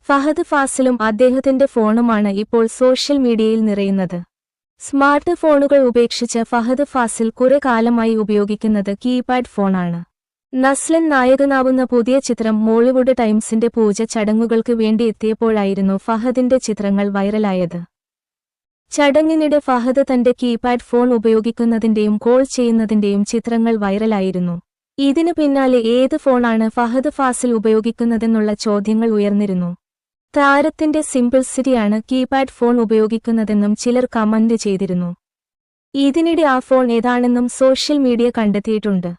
ഫഹദ് ഫാസിലും അദ്ദേഹത്തിന്റെ ഫോണുമാണ് ഇപ്പോൾ സോഷ്യൽ മീഡിയയിൽ നിറയുന്നത്. സ്മാർട്ട് ഫോണുകൾ ഉപേക്ഷിച്ച് ഫഹദ് ഫാസിൽ കുറെ കാലമായി ഉപയോഗിക്കുന്നത് കീപാഡ് ഫോണാണ്. നസ്ലൻ നായകനാവുന്ന പുതിയ ചിത്രം മോളിവുഡ് ടൈംസിന്റെ പൂജ ചടങ്ങുകൾക്ക് വേണ്ടി എത്തിയപ്പോഴായിരുന്നു ഫഹദിന്റെ ചിത്രങ്ങൾ വൈറലായത്. ചടങ്ങിനിടെ ഫഹദ് തന്റെ കീപാഡ് ഫോൺ ഉപയോഗിക്കുന്നതിന്റെയും കോൾ ചെയ്യുന്നതിന്റെയും ചിത്രങ്ങൾ വൈറലായിരുന്നു. ഇതിനു പിന്നാലെ ഏത് ഫോണാണ് ഫഹദ് ഫാസിൽ ഉപയോഗിക്കുന്നതെന്നുള്ള ചോദ്യങ്ങൾ ഉയർന്നിരുന്നു. താരത്തിന്റെ സിംപിൾസിറ്റിയാണ് കീപാഡ് ഫോൺ ഉപയോഗിക്കുന്നതെന്നും ചിലർ കമന്റ് ചെയ്തിരുന്നു. ഇതിനിടെ ആ ഫോൺ ഏതാണെന്നും സോഷ്യൽ മീഡിയ കണ്ടെത്തിയിട്ടുണ്ട്.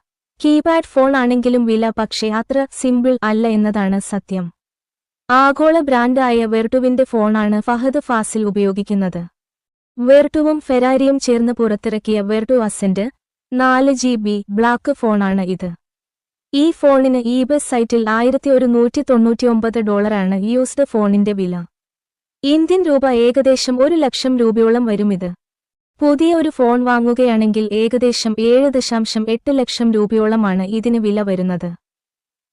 കീപാഡ് ഫോൺ ആണെങ്കിലും വില പക്ഷേ അത്ര സിമ്പിൾ അല്ല എന്നതാണ് സത്യം. ആഗോള ബ്രാൻഡായ വെർട്ടുവിന്റെ ഫോണാണ് ഫഹദ് ഫാസിൽ ഉപയോഗിക്കുന്നത്. വെർട്ടുവും ഫെരാരിയും ചേർന്ന് പുറത്തിറക്കിയ വെർട്ടു അസെന്റ് 4GB ബ്ലാക്ക് ഫോണാണ് ഇത്. ഈ ഫോണിന് ഈബേ സൈറ്റിൽ $1199 യൂസ്ഡ് ഫോണിന്റെ വില. ഇന്ത്യൻ രൂപ ഏകദേശം 1 ലക്ഷം രൂപയോളം വരുമിത്. പുതിയ ഒരു ഫോൺ വാങ്ങുകയാണെങ്കിൽ ഏകദേശം 7.8 ലക്ഷം രൂപയോളമാണ് ഇതിന് വില വരുന്നത്.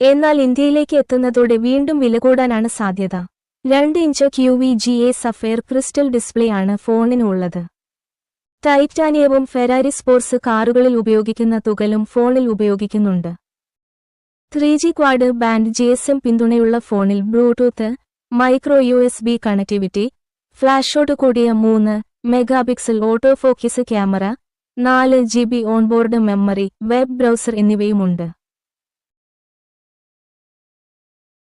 എന്നാൽ ഇന്ത്യയിലേക്ക് എത്തുന്നതോടെ വീണ്ടും വില കൂടാനാണ് സാധ്യത. 2 inch QVGA sapphire crystal display ആണ് ഫോണിന് ഉള്ളത്. ടൈറ്റാനിയവും ഫെരാരി സ്പോർട്സ് കാറുകളിൽ ഉപയോഗിക്കുന്ന തുകലും ഫോണിൽ ഉപയോഗിക്കുന്നുണ്ട്. 3G ക്വാഡ് ബാൻഡ് GSM പിന്തുണയുള്ള ഫോണിൽ ബ്ലൂടൂത്ത്, മൈക്രോ USB കണക്ടിവിറ്റി, ഫ്ലാഷോട് കൂടിയ 3 megapixel autofocus camera, 4GB onboard memory, web browser എന്നിവയുമുണ്ട്.